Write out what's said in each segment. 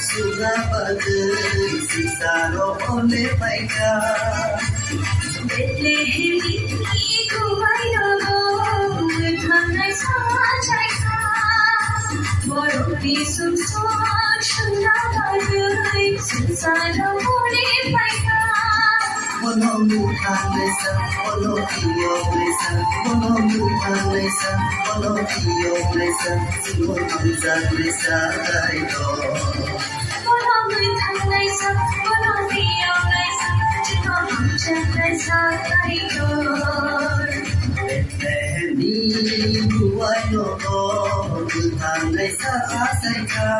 Sudah berdiri sisa roh mereka. Bethlehem itu bayono, tanai sajai ka. Baru bisum son sudah berdiri sisa roh mereka. Bono mutan lesa, bono kio lesa, bono mutan lesa, bono kio lesa, semua bangsa lesa kaito. Bethlehem buai nono, Tuhan lesa asaika.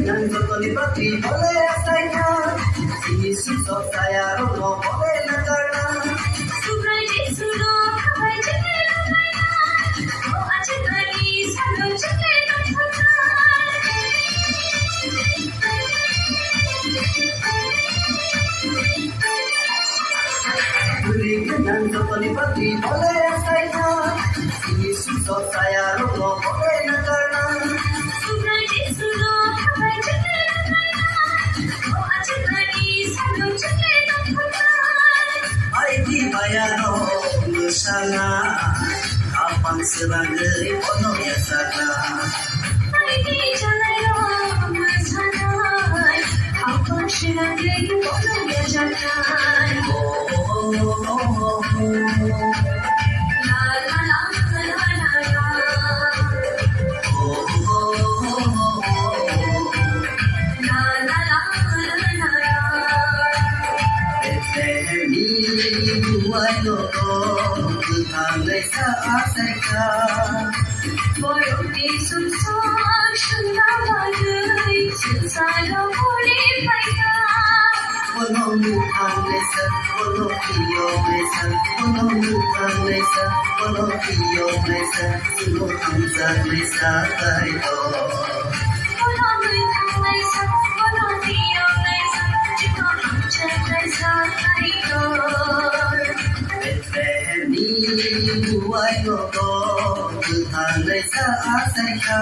Dan berkali-kali boleh saya, Yesus saya rono boleh negara. Sukai Yesuno kapai jendela kaya, oh aja kali sano jendela kaya. Dan berkali-kali boleh saya, Yesus saya rono boleh negara. Sukai Yesuno kapai jendela kaya, oh aja kali sano jendela kaya. Ay di bayano sana, kapang serangga ono ya sana. Ay di jalayo masanay, apa siragay bono ya janay. La la la la la la. La la la la la la. Bethlehem buai nono, Tuhan lesa asaika. Baru bisum son sudah berdiri sisa roh mereka. Bono mutan lesa, bono kio lesa, bono mutan lesa, bono kio lesa, semua bangsa lesa kaito. Bethlehem buai nono, Tuhan lesa asaika.